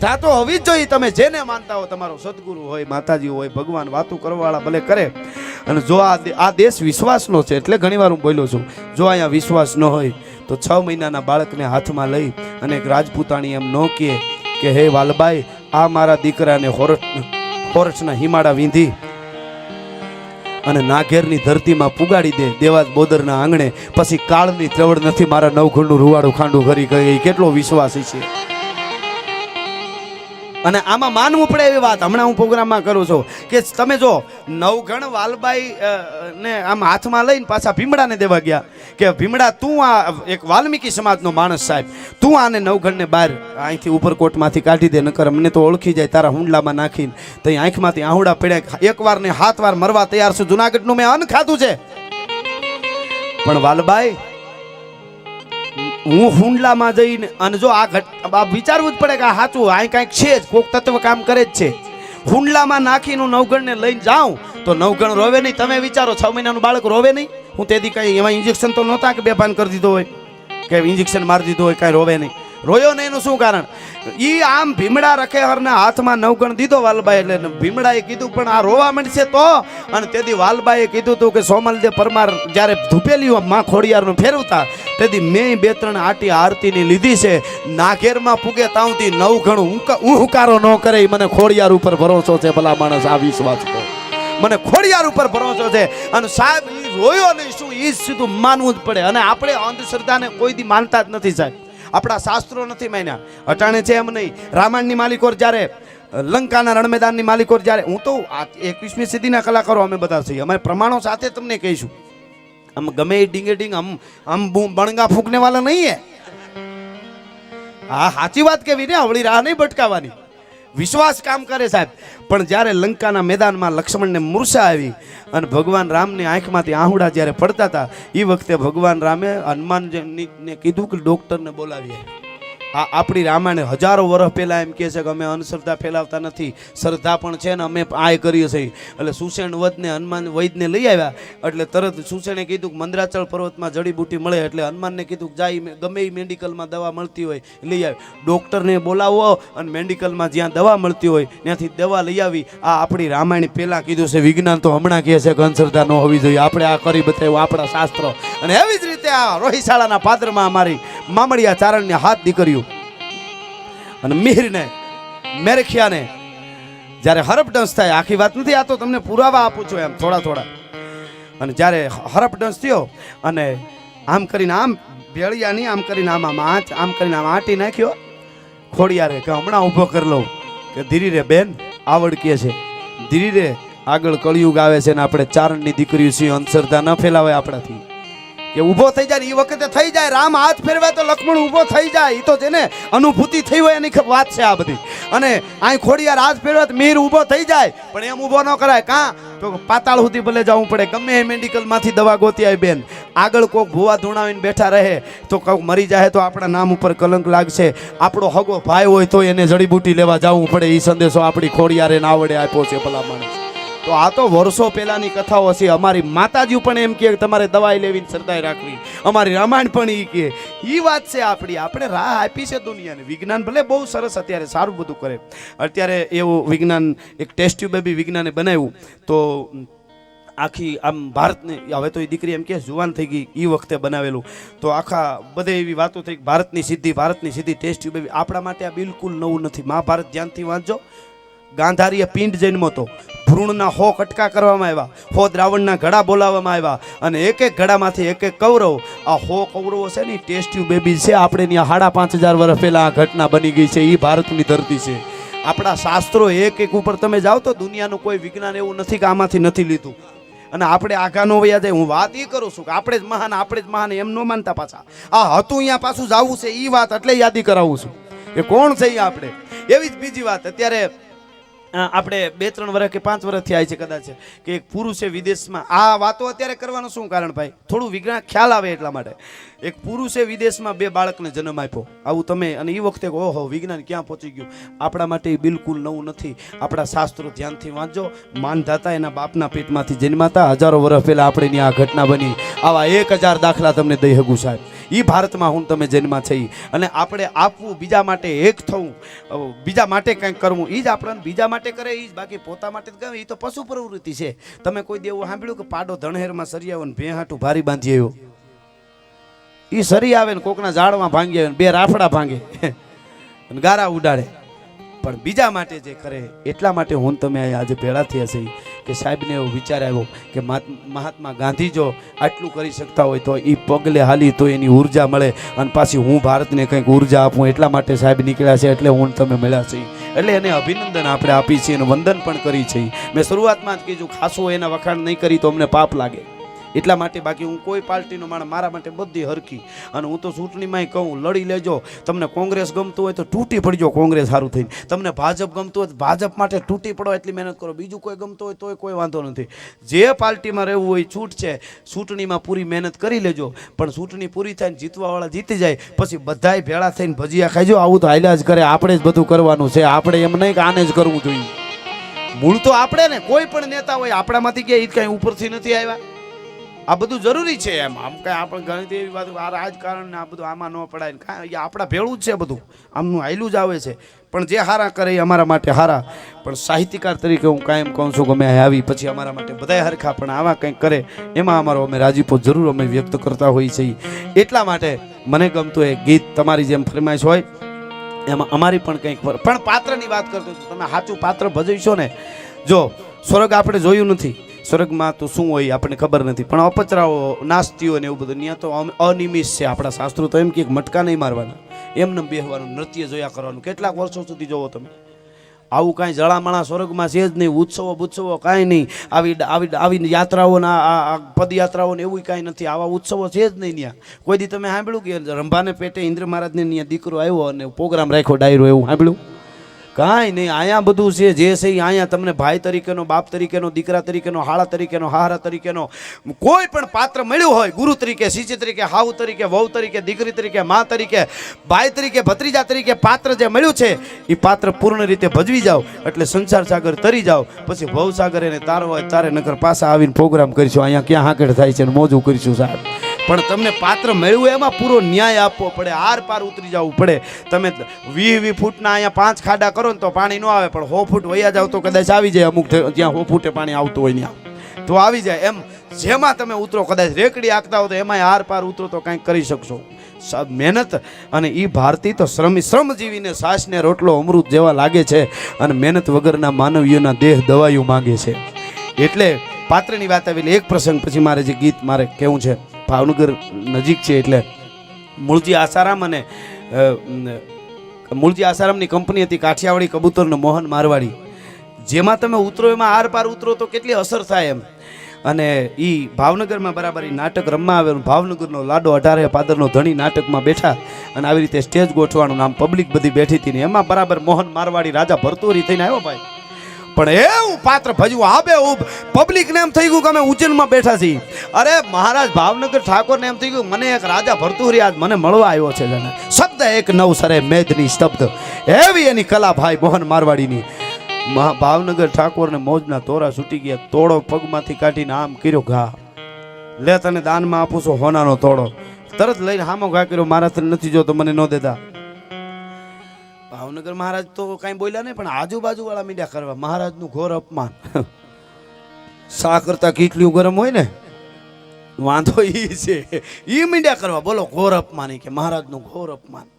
શ્રદ્ધા તો હોવી જ જોઈએ. તમે જેને માનતા હો, તમારો સદગુરુ હોય, માતાજી હોય, ભગવાન વાતું કરવાવાળા ભલે કરે. અને જો આ દેશ વિશ્વાસનો છે, એટલે ઘણીવાર હું બોલ્યો છું, જો અહીંયા વિશ્વાસ ન હોય તો 6 મહિનાના બાળકને હાથમાં લઈ અને એક રાજપૂતાણી એમ ન કહે કે હે વાલબાઈ, આ મારા દીકરાને હોરઠના હિમાડા વીંધી અને નાઘેરની ધરતીમાં પુગાડી દે, દેવાજ બોદરના આંગણે, પછી કાળની ત્રવડ નથી મારા નવઘણનું રૂવાડું ખાંડું કરી ગઈ. કેટલો વિશ્વાસી છે. અને આમાં માનવું પડે એવી વાત હમણાં હું પ્રોગ્રામમાં કરું છું કે તમે જો નવઘણ વાલબાઈ ને આમ હાથમાં લઈને પાછા ભીમડાને દેવા ગયા કે ભીમડા, તું આ એક વાલ્મીકી સમાજનો માણસ સાહેબ, તું આને નવઘણને બહાર અહીંથી ઉપરકોટમાંથી કાઢી દે, નકર અમને તો ઓળખી જાય તારા હુંડલામાં નાખીને. તો આંખમાંથી આહુડા પડ્યા, 1 વાર ને 7 વાર મરવા તૈયાર છું. જુનાગઢનું મેં અન્ન ખાધું છે. પણ વાલબાઈ, હું હુંડલામાં જઈને અને જો આ વિચારવું જ પડે કે આ સાચું અહીં કાંઈક છે જ, કોક તત્વ કામ કરે જ છે. હુંડલામાં નાખીને હું નવઘણને લઈને જાઉં તો નવઘણ રોવે નહીં. તમે વિચારો 6 મહિનાનું બાળક રોવે નહીં? હું તેથી કંઈ એમાં ઇન્જેક્શન તો નહોતા કે બેભાન કરી દીધો હોય, કે ઇન્જેક્શન મારી દીધું હોય, કાંઈ રોવે નહીં. રોયો નહીં એનું શું કારણ? ઈ આમ ભીમડા રખેહરના હાથમાં નવઘણ દીધો વાલબાઈ, એટલે ભીમડાએ કીધું પણ આ રોવા માંડશે તો. અને તેથી વાલબાઈએ કીધું હતું કે સોમલદેવ પરમાર જ્યારે ધૂપેલી માં ખોડિયારનું ફેરવતા, તેથી મેં 2-3 આટી આરતીની લીધી છે. નાઘેરમાં પૂગે તાવથી નવઘણ ઉહકારો ન કરે. મને ખોડિયાર ઉપર ભરોસો છે. ભલા માણસ, આ વિશ્વાસ તો મને ખોડિયાર ઉપર ભરોસો છે. અને સાહેબ ઈ રોયો નહીં, શું ઈ સીધું માનવું જ પડે. અને આપણે અંધશ્રદ્ધાને કોઈ દી માનતા જ નથી સાહેબ. આપણા શાસ્ત્રો નથી માન્યા. અટાણે છે એમ નહીં. રામાયણની માલિકોર જ્યારે, લંકાના રણમેદાનની માલિકોર જ્યારે, હું તો 21મી સદીના કલાકારો અમે બધા છીએ. અમે પ્રમાણો સાથે તમને કહીશું. આમ ગમે એ ડીંગે ડીંગ આમ બણગા ફૂંકને વાળા નહીં હે. હા, સાચી વાત કેવી ને, અવળી રાહ નહીં ભટકાવાની. વિશ્વાસ કામ કરે સાહેબ. પણ જ્યારે લંકાના મેદાનમાં લક્ષ્મણને મૂર્છા આવી અને ભગવાન રામની આંખમાંથી આહુડા જ્યારે પડતા હતા, એ વખતે ભગવાન રામે હનુમાનને કીધું કે ડોક્ટરને બોલાવીએ. આ આપણી રામાયણ હજારો વર્ષ પહેલાં એમ કહે છે કે અમે અંધશ્રદ્ધા ફેલાવતા નથી, શ્રદ્ધા પણ છે ને અમે આ કરીએ છીએ. એટલે સુસેન વદને હનુમાન વૈદને લઈ આવ્યા. એટલે તરત સુસેણે કીધું કે મંદરાચલ પર્વતમાં જડીબુટી મળે. એટલે હનુમાનને કીધું કે જાય ગમે એ મેડિકલમાં દવા મળતી હોય લઈ આવી. ડૉક્ટરને બોલાવો અને મેડિકલમાં જ્યાં દવા મળતી હોય ત્યાંથી દવા લઈ આવી. આ આપણી રામાયણ પહેલાં કીધું છે. વિજ્ઞાન તો હમણાં કહે છે કે અંધશ્રદ્ધા ન હોવી જોઈએ. આપણે આ કરી બતાવ્યું આપણા શાસ્ત્રો. અને એવી જ રીતે આ રોહિશાળાના પાદરમાં અમારી મામડિયા ચારણને હાથ દીકરીઓ અને મિહિરને મેરખિયાને જ્યારે હરપડંસ થાય, આખી વાત નથી, આ તો તમને પુરાવા આપું છું એમ થોડા. અને જ્યારે હરપડંસ થયો અને આમ કરીને આમ ભેળિયાની આમ કરીને આમ કરીને આમ આંટી નાખ્યો ખોડિયારે કે હમણાં ઊભો કરી લઉં. કે ધીરી રે બેન, આવડ કે છે ધીરી રે, આગળ કળિયુગ આવે છે ને આપણે ચારણની દીકરીઓ છીએ, અંધશ્રદ્ધા ન ફેલાવે આપણાથી. કે ઊભો થઈ જાય, એ વખતે થઈ જાય. રામ હાથ ફેરવે તો લક્ષ્મણ ઊભો થઈ જાય. એ તો જેને અનુભૂતિ થઈ હોય એની વાત છે આ બધી. અને અહીં ખોડિયાર હાથ ફેરવે તો મીર ઊભો થઈ જાય. પણ એમ ઊભો ન કરાય. કાં તો પાતાળ સુધી ભલે જવું પડે, ગમે એ મેડિકલમાંથી દવા ગોતી આવી બેન. આગળ કોઈક ભૂવા ધૂણાવીને બેઠા રહે તો કોઈક મરી જાય તો આપણા નામ ઉપર કલંક લાગશે. આપણો હગો ભાઈ હોય તો એને જડીબુટી લેવા જવું પડે. એ સંદેશો આપણી ખોડિયારે ના આવડે આપ્યો છે ભલા માણસ. તો આ તો વર્ષો પહેલાની કથાઓ છે. અમારી માતાજી પણ એમ કે તમારે દવાઈ લેવીને શ્રદ્ધા રાખવી. અમારી રામાયણ પણ એ કે એ વાત છે આપણી. આપણે રાહ આપી છે દુનિયાને. વિજ્ઞાન ભલે બહુ સરસ અત્યારે સારું બધું કરે. અત્યારે એવું વિજ્ઞાન એક ટેસ્ટ ટ્યુબ બી વિજ્ઞાને બનાવ્યું તો આખી આમ ભારતને, હવે તો એ દીકરી એમ કે જુવાન થઈ ગઈ, એ વખતે બનાવેલું. તો આખા બધે એવી વાતો થઈ ભારતની સિદ્ધિ ટેસ્ટ ટ્યુબ. આપણા માટે આ બિલકુલ નવું નથી. મહાભારત ધ્યાનથી વાંચજો. ગાંધારીએ પિંડ જન્મો તો ભ્રૂણના 100 કટકા કરવામાં આવ્યા, 100 દ્રાવણના ઘડા બોલાવવામાં આવ્યા અને એક ઘડામાંથી એક કૌરવ. આ 100 કૌરવો છે ને ટેસ્ટ ટ્યુબ બેબી છે. આપણે ત્યાં 5,500 વર્ષ પહેલાં આ ઘટના બની ગઈ છે. એ ભારતની ધરતી છે. આપણા શાસ્ત્રો એક ઉપર તમે જાઓ તો દુનિયાનું કોઈ વિજ્ઞાન એવું નથી કે આમાંથી નથી લીધું. અને આપણે આઘા નો વયા જાય. હું વાત એ કરું છું કે આપણે જ મહાન એમ ન માનતા. પાછા આ હતું અહીંયા પાછું જવું છે એ વાત એટલે યાદી કરાવું છું કે કોણ છે આપણે. એવી જ બીજી વાત, અત્યારે આપણે 2-3 વર્ષ કે 5 વર્ષ થયા છે કદાચ કે એક પુરુષે વિદેશમાં, આ વાતો અત્યારે કરવાનું શું કારણ ભાઈ, થોડું વિજ્ઞાન ખ્યાલ આવે એટલા માટે. એક પુરુષે વિદેશમાં 2 બાળકને જન્મ આપ્યો. આવું તમે, અને એ વખતે ઓહો વિજ્ઞાન ક્યાં પહોંચી ગયું. આપણા માટે એ બિલકુલ નવું નથી. આપણા શાસ્ત્રો ધ્યાનથી વાંચજો. માનધાતા એના બાપના પેટમાંથી જન્માતા. હજારો વર્ષ પહેલાં આપણે આ ઘટના બની. આવા 1000 દાખલા તમને દઈ શકું સાહેબ. એ ભારતમાં હું તમે જન્મા છે અને આપણે આપવું, બીજા માટે એક થવું, બીજા માટે કંઈક કરવું, એ જ આપણને બીજા માટે કરે, એ જ. બાકી પોતા માટે જ કરે, એ તો પશુ પ્રવૃત્તિ છે. તમે કોઈ દેવું સાંભળ્યું કે પાડો ધણહેરમાં સરી આવે ને ભેહાટું ભારી બાંધી આવ્યો? એ સરી આવે ને કોકના ઝાડમાં ભાંગી આવે ને 2 રાફડા ભાંગે અને ગારા ઉડાડે. પણ બીજા માટે જે કરે, એટલા માટે હું તમે આજે ભેળા થયા છે કે સાહેબને એવો વિચાર આવ્યો કે મહાત્મા ગાંધી જો આટલું કરી શકતા હોય તો એ પગલે હાલી તો એની ઉર્જા મળે અને પાછી હું ભારતને કંઈક ઉર્જા આપું, એટલા માટે સાહેબ નીકળ્યા છે. એટલે હું તમે મળ્યા છે, એટલે એને અભિનંદન આપણે આપી છીએ અને વંદન પણ કરી છે. મેં શરૂઆતમાં જ કીધું, ખાસું એના વખાણ નહીં કરી તો અમને પાપ લાગે, એટલા માટે. બાકી હું કોઈ પાર્ટીનો માણસ, મારા માટે બધી હરખી. અને હું તો ચૂંટણીમાંય કહું, લડી લેજો. તમને કોંગ્રેસ ગમતું હોય તો તૂટી પડજો કોંગ્રેસ સારું થઈને, તમને ભાજપ ગમતું હોય તો ભાજપ માટે તૂટી પડો, એટલી મહેનત કરો. બીજું કોઈ ગમતું હોય તોય કોઈ વાંધો નથી. જે પાર્ટીમાં રહેવું હોય છૂટ છે. ચૂંટણીમાં પૂરી મહેનત કરી લેજો, પણ ચૂંટણી પૂરી થાય ને જીતવાવાળા જીતી જાય પછી બધાય ભેળા થઈને ભજીયા ખાઈજો. આવું તો હાલ્યા જ કરે, આપણે જ બધું કરવાનું છે. આપણે એમ નહીં કે આને જ કરવું જોઈએ. મૂળ તો આપણે ને, કોઈ પણ નેતા હોય આપણામાંથી કે એ કાંઈ ઉપરથી નથી આવ્યા. આ બધું જરૂરી છે એમ. આમ કાંઈ આપણે ઘણી એવી વાત, આ રાજકારણ ને આ બધું આમાં ન પડાય ને કાંઈ, આપણા ભેળું જ છે બધું, આમનું હાયલું જ આવે છે. પણ જે હારા કરે એ અમારા માટે હારા. પણ સાહિત્યકાર તરીકે હું કાયમ કહું છું કે અમે આવી પછી અમારા માટે બધાય હરખા, પણ આવા કંઈક કરે એમાં અમારો અમે રાજીપો જરૂર અમે વ્યક્ત કરતા હોઈએ છીએ. એટલા માટે મને ગમતું એ ગીત, તમારી જેમ ફરમાઈશ હોય એમાં અમારી પણ કંઈક. પણ પાત્રની વાત કરતો છું, તમે સાચું પાત્ર ભજવશો ને. જો સ્વર્ગ આપણે જોયું નથી, સ્વર્ગમાં તો શું હોય આપણને ખબર નથી, પણ અપચરાઓ, નાસ્તીઓ ને એવું બધું ત્યાં તો અનિમિષ છે. આપણા શાસ્ત્રો તો એમ કે મટકા નહીં મારવાના, એમને બેહવાનું, નૃત્ય જોયા કરવાનું. કેટલાક વર્ષો સુધી જોવો તમે, આવું કાંઈ જળામણા સ્વર્ગમાં છે જ નહીં. ઉત્સવો કાંઈ નહીં. આવી યાત્રાઓના આ પદયાત્રાઓ ને એવું કાંઈ નથી. આવા ઉત્સવો છે જ નહીં ત્યાં. કોઈ દી તમે સાંભળ્યું કે રંભાને પેટે ઇન્દ્ર મહારાજને ત્યાં દીકરો આવ્યો અને પ્રોગ્રામ રાખ્યો ડાયરો, એવું સાંભળ્યું? કાંઈ નહીં. અહીંયા બધું છે જે છે એ અહીંયા તમને ભાઈ તરીકેનો, બાપ તરીકેનો, દીકરા તરીકેનો, હાળા તરીકેનો, હારા તરીકેનો કોઈ પણ પાત્ર મળ્યું હોય, ગુરુ તરીકે, શિષ્ય તરીકે, હાવ તરીકે, વહુ તરીકે, દીકરી તરીકે, મા તરીકે, ભાઈ તરીકે, ભત્રીજા તરીકે પાત્ર જે મળ્યું છે એ પાત્ર પૂર્ણ રીતે ભજવી જાઓ એટલે સંસાર સાગર તરી જાઓ. પછી ભવ સાગર એને તારો હોય તારે, નકર પાછા આવીને પ્રોગ્રામ કરીશું, અહીંયા ક્યાં હાકડ થાય છે ને મોજું કરીશું સાહેબ. પણ તમને પાત્ર મળ્યું એમાં પૂરો ન્યાય આપવો પડે, આર પાર ઉતરી જવું પડે. તમે 20 ફૂટના અહીંયા 5 ખાડા કરો ને તો પાણી ન આવે, પણ 100 ફૂટ વયા જાવ તો કદાચ આવી જાય. અમુક જ્યાં 100 ફૂટે પાણી આવતું હોય ત્યાં તો આવી જાય. એમ જેમાં તમે ઉતરો, કદાચ રેકડી આંકતા હો તો એમાં આર પાર ઉતરો તો કંઈક કરી શકશો. મહેનત અને એ ભારતી તો શ્રમજીવીને સાસને રોટલો અમૃત જેવા લાગે છે, અને મહેનત વગરના માનવીઓના દેહ દવાઈઓ માંગે છે. એટલે પાત્રની વાત આવેલી. એક પ્રસંગ પછી મારે જે ગીત મારે કેવું છે, ભાવનગર નજીક છે એટલે મૂળજી આસારામ અને મૂળજી આસારામની કંપની હતી કાઠિયાવાડી કબૂતરનો મોહન મારવાડી. જેમાં તમે ઉતરો એમાં આર પાર ઉતરો તો કેટલી અસર થાય એમ. અને એ ભાવનગરમાં બરાબર એ નાટક રમવા આવે. ભાવનગરનો લાડો 18 પાદરનો ધણી નાટકમાં બેઠા અને આવી રીતે સ્ટેજ ગોઠવાનું, આમ પબ્લિક બધી બેઠી હતી ને એમાં બરાબર મોહન મારવાડી રાજા ભરતુરી થઈને આવ્યો ભાઈ. પણ એવું પાત્ર ભજવું આબે ઉબ પબ્લિકને એમ થઈ ગયું કે અમે ઉજ્જૈનમાં બેઠા છીએ. અરે મહારાજ ભાવનગર ઠાકોરને એમ થઈ ગયું મને એક રાજા ભરતુરી આજ મને મળવા આવ્યો છે. શબ્દ એક નવસરે મેદની સ્તબ્ધ, એવી એની કલા ભાઈ મોહન મારવાડીની. ભાવનગર ઠાકોરને મોજના તોરા છૂટી ગયા. તોડો પગમાંથી કાઢીને આમ કર્યો ઘા, લે તને દાનમાં આપું છું હોનાનો તોડો. તરત લઈને હામો ઘા કર્યો, મારાથી નથી જોતો મને ન દેતા. ભાવનગર મહારાજ તો કાંઈ બોલ્યા નહીં, પણ આજુબાજુ વાળા મીડિયા કરવા મહારાજનું ઘોર અપમાન. શા કરતા કેટલું ગરમ હોય ને, વાંધો એ છે એ મીડિયા કરવા. બોલો ઘોર અપમાન, કે મહારાજનું ઘોર અપમાન.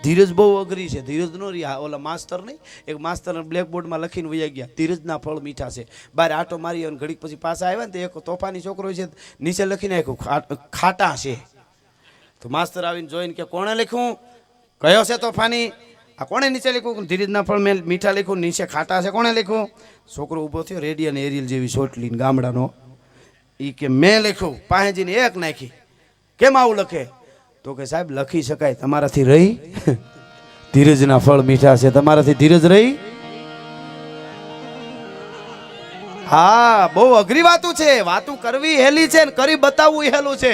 ધીરજ બહુ અઘરી છે. ધીરજ નો રહી. ઓલા માસ્તર નહીં, એક માસ્તર બ્લેકબોર્ડમાં લખીને વયા ગયા, ધીરજના ફળ મીઠા છે. બહાર આટો મારી અને ઘડીક પછી પાછા આવ્યા ને તો એક તોફાની છોકરો છે, નીચે લખીને આખ્યું ખાટા છે. તો માસ્તર આવીને જોઈને કે કોણે લખ્યું? કયો છે તોફાની? આ કોણે નીચે લખ્યું? ધીરજના ફળ મેં મીઠા લખ્યું, નીચે ખાટા છે. કોણે લખ્યું? છોકરો ઊભો થયો, રેડિયન એરિયલ જેવી સોટલી ગામડાનો. એ કે મેં લખ્યું. પાહેજીને એક નાખી. કેમ આવું લખે? તો કે સાહેબ લખી શકાય, તમારાથી રહી? ધીરજના ફળ મીઠા છે, તમારાથી ધીરજ રહી? હા, બહુ અઘરી વાતું છે. વાતું કરવી હેલી છે ને કરી બતાવવું હેલું છે.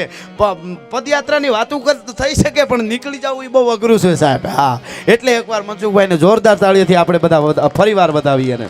પદયાત્રાની વાતું થઈ શકે પણ નીકળી જવું એ બહુ અઘરું છે સાહેબ. હા, એટલે એકવાર મનસુખભાઈને જોરદાર તાળીઓથી આપણે બધા ફરીવાર બતાવીએ ને.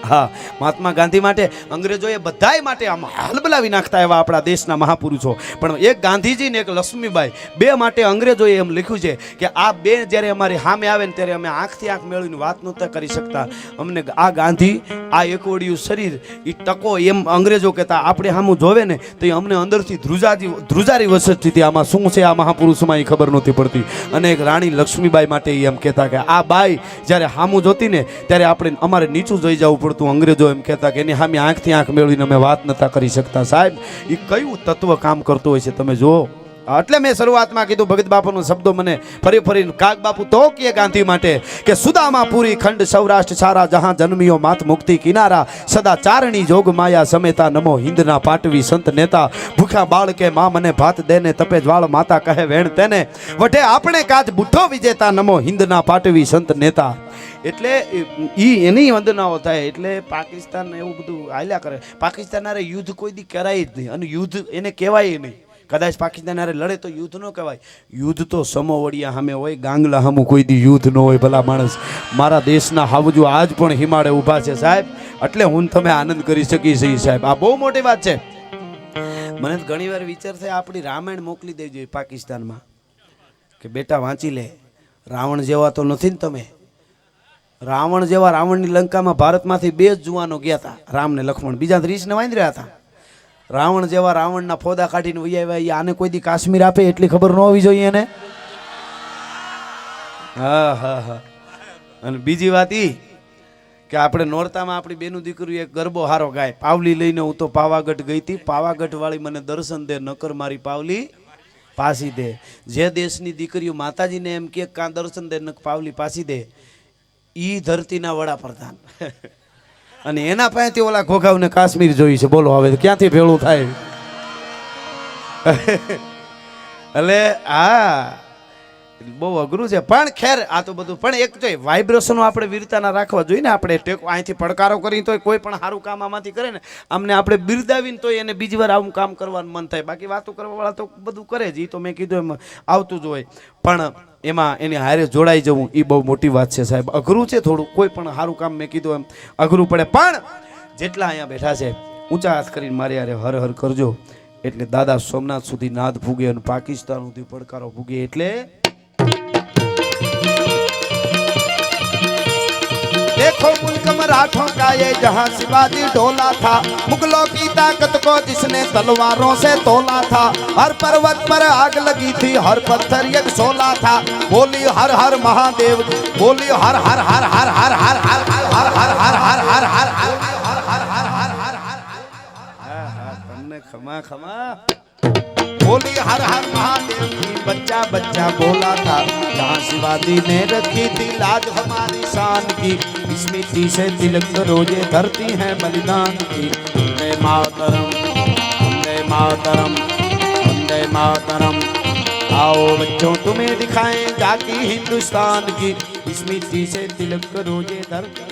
હા, મહાત્મા ગાંધી માટે અંગ્રેજોએ બધાય માટે આમ હલબલાવી નાખતા એવા આપણા દેશના મહાપુરુષો, પણ એક ગાંધીજી ને એક લક્ષ્મીબાઈ, બે માટે અંગ્રેજોએ એમ લખ્યું છે કે આ બે જ્યારે અમારી સામે આવે ને ત્યારે અમે આંખથી આંખ મેળવીને વાત નહોતા કરી શકતા. અમને આ ગાંધી, આ એકવડિયું શરીર એ ટકો એમ અંગ્રેજો કહેતા. આપણે સામું જોવે ને તો એ અમને અંદરથી ધ્રુજારી વસતી હતી, આમાં શું છે આ મહાપુરુષોમાં એ ખબર નહોતી પડતી. અને એક રાણી લક્ષ્મીબાઈ માટે એમ કહેતા કે આ બાઈ જ્યારે સામું જોતી ને ત્યારે આપણે અમારે નીચું જોઈ જવું પડતું. અંગ્રેજો એમ કહેતા કે એની સામે આંખથી આંખ મેળવીને અમે વાત નતા કરી શકતા. સાહેબ, એ કયું તત્વ કામ કરતું હોય છે તમે જુઓ. એટલે મેં શરૂઆતમાં કીધું ભગત બાપુનો શબ્દો મને ફરી કાગ બાપુ તો કે ગાંધી માટે કે સુદામા પૂરી ખંડ સૌરાષ્ટ્ર સારા જહાં જન્મિયો માત મુક્તિ કિનારા સદા ચારણી જોગ માયા સમેતા નમો હિન્દના પાટવી સંત નેતા ભૂખ્યા બાળકે માં મને ભાત દેને તપે જ્વાળ માતા કહે વેણ તેને વઢે આપણે કાજ બુઠ્ઠો વિજેતા નમો હિન્દના પાટવી સંત નેતા. એટલે એની વંદનાઓ થાય. એટલે પાકિસ્તાન એવું બધું હાલ્યા કરે. પાકિસ્તાન હારે યુદ્ધ કોઈ દી કરાય જ નહીં, અને યુદ્ધ એને કહેવાય નહીં. કદાચ પાકિસ્તાન હારે લડે તો યુદ્ધ ન કહેવાય. યુદ્ધ તો સમોવડિયા સામે હોય, ગાંગલા સામું કોઈ દી યુદ્ધ ન હોય. ભલા માણસ, મારા દેશના હાવજુ આજ પણ હિમાળે ઊભા છે સાહેબ. એટલે હું તમે આનંદ કરી શકી છીએ સાહેબ. આ બહુ મોટી વાત છે. મને ઘણી વાર વિચાર થાય આપણી રામાયણ મોકલી દેવી જોઈએ પાકિસ્તાનમાં, કે બેટા વાંચી લે. રાવણ જેવા તો નથી ને તમે. રાવણ જેવા, રાવણની લંકામાં ભારતમાંથી 2 જ જુવાનો ગયા હતા, રામ ને લક્ષ્મણ. બીજા 30 ને વાંદર્યા હતા. રાવણ જેવા રાવણના ફોદા કાઢીને વૈયા. આને કોઈ દી કાશ્મીર આપે એટલી ખબર ન હોવી જોઈએ એને. હા હા હા. અને બીજી વાત ઈ કે આપણે નોરતામાં આપણી બેનું દીકરી એક ગરબો હારો ગાય. પાવલી લઈને હું તો પાવાગઢ ગઈ હતી, પાવાગઢ વાળી મને દર્શન દે, નકર મારી પાવલી પાસી દે. જે દેશની દીકરીઓ માતાજીને એમ કે કાં દર્શન દે નક પાવલી પાસી દે, ઈ ધરતીના વડાપ્રધાન. અને એના પાસેથી ઓલા ઘોઘાવને કાશ્મીર જોઈ છે. બોલો હવે ક્યાંથી ભેળું થાય? એટલે હા, બહુ અઘરું છે. પણ ખેર, આ તો બધું પણ એક તો વાઇબ્રેશનો આપણે વીરતાના રાખવા જોઈએ ને. આપણે અહીંથી પડકારો કરી તો કોઈ પણ સારું કામ આમાંથી કરે ને, અમને આપણે બિરદાવીને તો એને બીજી વાર આવું કામ કરવાનું મન થાય. બાકી વાતો કરવા વાળા તો બધું કરે જ, એ તો મેં કીધું એમ આવતું જ હોય. પણ એમાં એની હારે જોડાઈ જવું એ બહુ મોટી વાત છે સાહેબ. અઘરું છે થોડું. કોઈ પણ સારું કામ મેં કીધું એમ અઘરું પડે. પણ જેટલા અહીંયા બેઠા છે ઊંચા હાથ કરીને મારી હારે હર હર કરજો. એટલે દાદા સોમનાથ સુધી નાદ ભૂગે અને પાકિસ્તાન સુધી પડકારો ભૂગે. એટલે देखो मुल्क मराठों का ये जहां शिवाजी डोला था, मुगलों की ताकत को जिसने तलवारों से तोला था, हर पर्वत पर आग लगी थी, हर पत्थर एक शोला था, बोली हर हर महादेव, बोली हर हर हर हर हर हर हर हर हर हर हर हर हर हर તમને ખમા ખમા बोली हर हर महादेव की बच्चा बच्चा बोला था, जहाँ शिवाजी ने रखी थी लाज हमारी शान की, इस मिट्टी से तिलक रोजे धरती है बलिदान की. वंदे मातरम, वंदे मातरम, वंदे मातरम. आओ बच्चों तुम्हें दिखाएं जाकी हिंदुस्तान की, इस मिट्टी से तिलक रोजे धरती